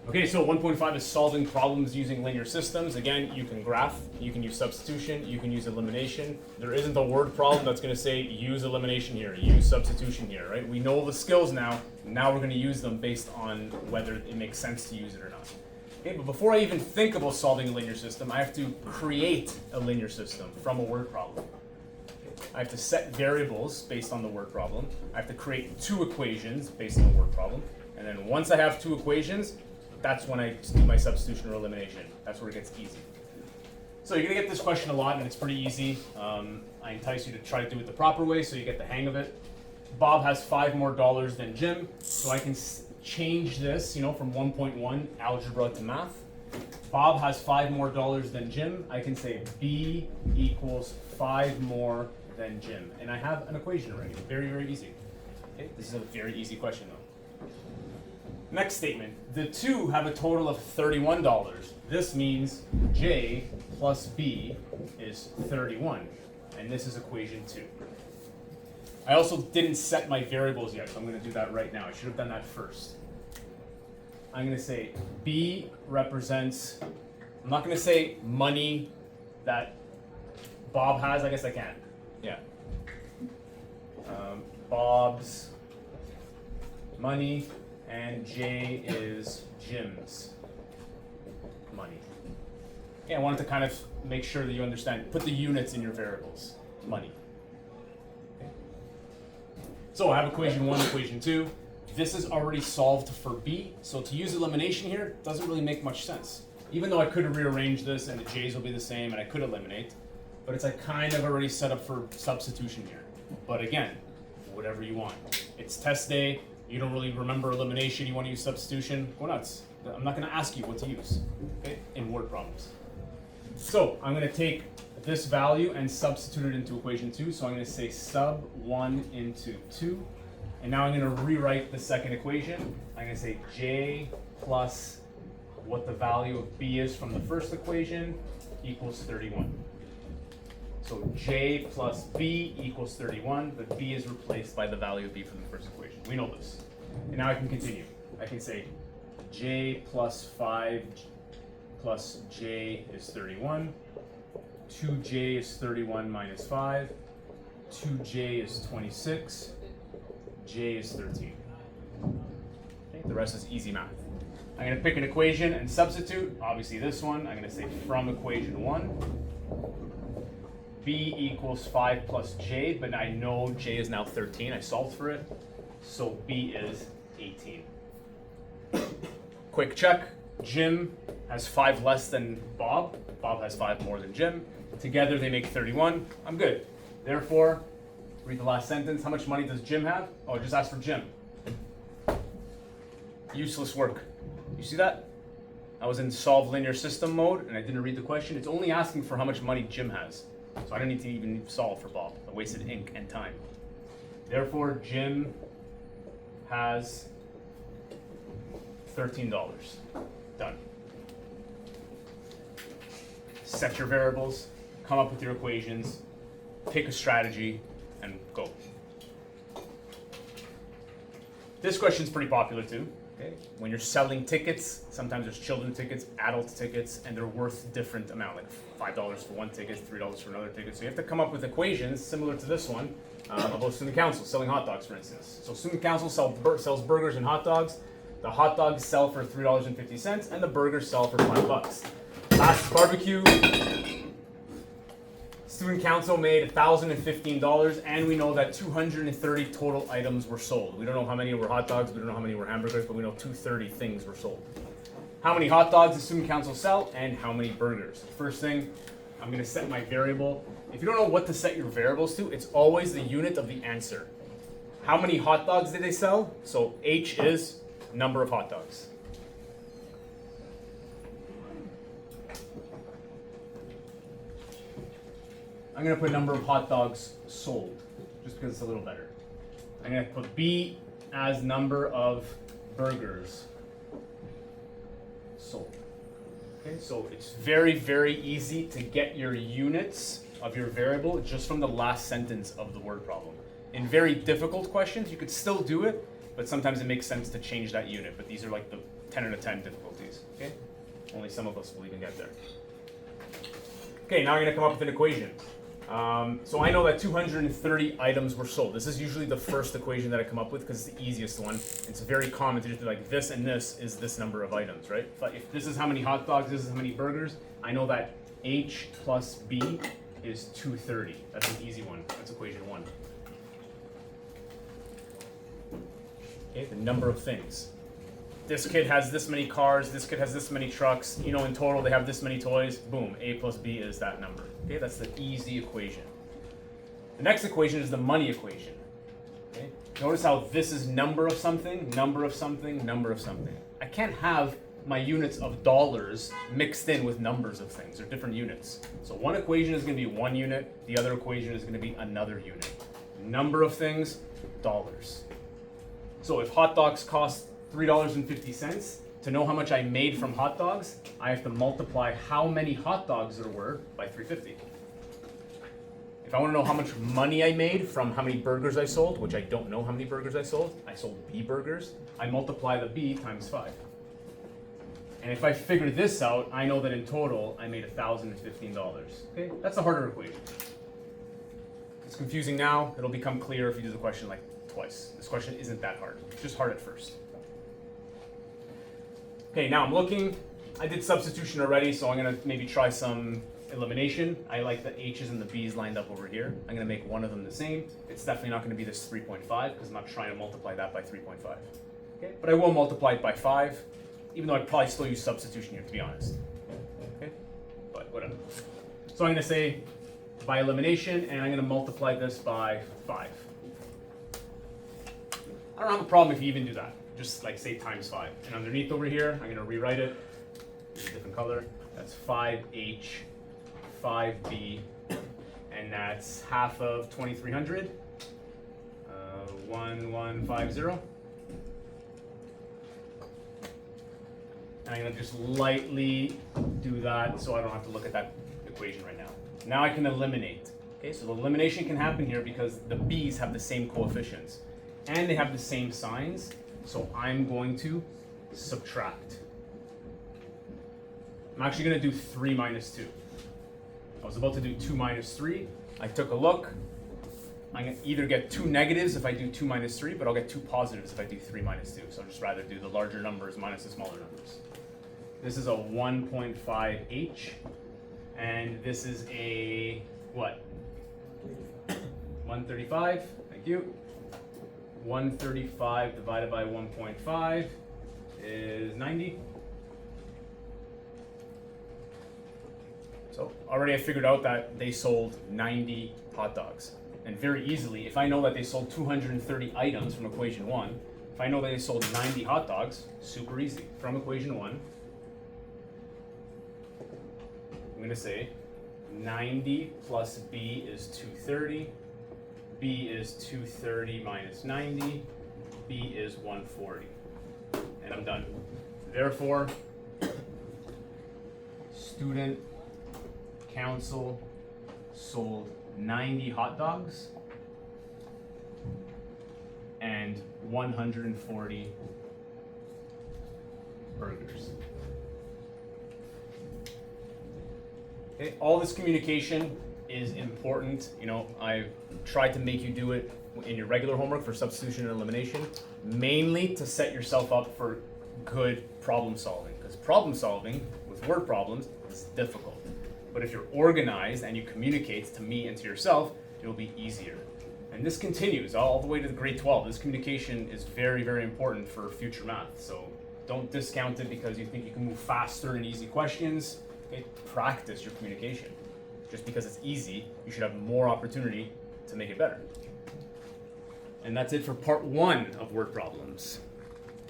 Okay, so 1.5 is solving problems using linear systems. Again, you can graph, you can use substitution, you can use elimination. There isn't a word problem that's going to say use elimination here, use substitution here, right? We know the skills now. Now we're going to use them based on whether it makes sense to use it or not. Okay, but before I even think about solving a linear system, I have to create a linear system from a word problem. I have to set variables based on the word problem. I have to create two equations based on the word problem. And then once I have two equations, that's when I do my substitution or elimination. That's where it gets easy. So you're gonna get this question a lot, and it's pretty easy. I entice you to try to do it the proper way so you get the hang of it. Bob has $5 more than Jim, so I can change this, from 1.1 algebra to math. Bob has $5 more than Jim. I can say B equals 5 more than Jim, and I have an equation already. Very, very easy. Okay, this is a very easy question though. Next statement, the two have a total of $31. This means J plus B is 31, and this is equation 2. I also didn't set my variables yet, so I'm going to do that right now. I should have done that first. I'm going to say B represents, I'm not going to say money that Bob has, I guess I can. Yeah. Bob's money. And J is Jim's money. Yeah, I wanted to kind of make sure that you understand, put the units in your variables, money. Okay. So I have equation 1, equation 2. This is already solved for B, so to use elimination here doesn't really make much sense. Even though I could rearrange this and the J's will be the same and I could eliminate, but it's like kind of already set up for substitution here. But again, whatever you want. It's test day. You don't really remember elimination, you want to use substitution, go nuts. I'm not going to ask you what to use, okay, in word problems. So I'm going to take this value and substitute it into equation 2. So I'm going to say sub 1 into 2. And now I'm going to rewrite the second equation. I'm going to say J plus what the value of B is from the first equation equals 31. So J plus B equals 31, but B is replaced by the value of B from the first equation. We know this. And now I can continue. I can say J plus 5 plus J is 31. 2J is 31 minus 5. 2J is 26. J is 13. Okay, the rest is easy math. I'm going to pick an equation and substitute. Obviously this one. I'm going to say from equation 1. B equals 5 plus J, but I know J is now 13. I solved for it. So B is 18. Quick check. Jim has 5 less than Bob. Bob has 5 more than Jim. Together they make 31. I'm good. Therefore, read the last sentence. How much money does Jim have? Oh, just ask for Jim. Useless work. You see that? I was in solve linear system mode and I didn't read the question. It's only asking for how much money Jim has. So I don't need to even solve for Bob. I wasted ink and time. Therefore, Jim has $13. Done. Set your variables, come up with your equations, pick a strategy, and go. This question's pretty popular too. Okay. When you're selling tickets, sometimes there's children tickets, adult tickets, and they're worth different amount, like $5 for one ticket, $3 for another ticket. So you have to come up with equations similar to this one about student council selling hot dogs, for instance. So student council sells burgers and hot dogs. The hot dogs sell for $3.50, and the burgers sell for $5. Last barbecue, student council made $1,015, and we know that 230 total items were sold. We don't know how many were hot dogs, we don't know how many were hamburgers, but we know 230 things were sold. How many hot dogs does student council sell, and how many burgers? First thing, I'm going to set my variable. If you don't know what to set your variables to, it's always the unit of the answer. How many hot dogs did they sell? So H is number of hot dogs. I'm going to put number of hot dogs sold, just because it's a little better. I'm going to put B as number of burgers sold. Okay, so it's very, very easy to get your units of your variable just from the last sentence of the word problem. In very difficult questions, you could still do it, but sometimes it makes sense to change that unit. But these are like the 10 out of 10 difficulties, okay? Only some of us will even get there. Okay, now I'm gonna come up with an equation. So I know that 230 items were sold. This is usually the first equation that I come up with because it's the easiest one. It's very common to just be like this and this is this number of items, right? But if this is how many hot dogs, this is how many burgers, I know that H plus B is 230. That's an easy one. That's equation 1. Okay, the number of things. This kid has this many cars, this kid has this many trucks, you know, in total they have this many toys. Boom, A plus B is that number. Okay, that's the easy equation. The next equation is the money equation. Okay, notice how this is number of something, number of something, number of something. I can't have my units of dollars mixed in with numbers of things. They're different units. So one equation is going to be one unit, the other equation is going to be another unit. Number of things, dollars. So if hot dogs cost $3.50, to know how much I made from hot dogs, I have to multiply how many hot dogs there were by 350. If I want to know how much money I made from how many burgers I sold, which I don't know how many burgers I sold B burgers, I multiply the B times 5. And if I figure this out, I know that in total I made $1,015. Okay, that's a harder equation. It's confusing now. It'll become clear if you do the question like twice. This question isn't that hard. It's just hard at first. Okay, now I'm looking. I did substitution already, so I'm gonna maybe try some elimination. I like the H's and the B's lined up over here. I'm gonna make one of them the same. It's definitely not gonna be this 3.5 because I'm not trying to multiply that by 3.5. Okay, but I will multiply it by 5, even though I'd probably still use substitution here, to be honest. Okay, but whatever. So I'm gonna say by elimination, and I'm gonna multiply this by 5. I don't have a problem if you even do that. Just like say times 5. And underneath over here, I'm gonna rewrite it. Use a different color. That's 5H, 5B, and that's half of 2300. 1150. And I'm gonna just lightly do that so I don't have to look at that equation right now. Now I can eliminate. Okay, so the elimination can happen here because the B's have the same coefficients and they have the same signs. So I'm going to subtract. I'm actually going to do 3 minus 2. I was about to do 2 minus 3. I took a look. I'm going to either get 2 negatives if I do 2 minus 3, but I'll get 2 positives if I do 3 minus 2. So I'll just rather do the larger numbers minus the smaller numbers. This is a 1.5H, and this is a, what? 135, thank you. 135 divided by 1.5 is 90. So already I figured out that they sold 90 hot dogs. And very easily, if I know that they sold 230 items from equation 1, if I know that they sold 90 hot dogs, super easy. From equation 1, I'm going to say 90 plus B is 230. B is 230 minus 90. B is 140. And I'm done. Therefore, student council sold 90 hot dogs and 140 burgers. Okay, all this communication is important. You know, I've tried to make you do it in your regular homework for substitution and elimination, mainly to set yourself up for good problem solving. Because problem solving with word problems is difficult. But if you're organized and you communicate to me and to yourself, it'll be easier. And this continues all the way to the grade 12. This communication is very, very important for future math. So don't discount it because you think you can move faster in easy questions. Okay? Practice your communication. Just because it's easy, you should have more opportunity to make it better. And that's it for part 1 of word problems.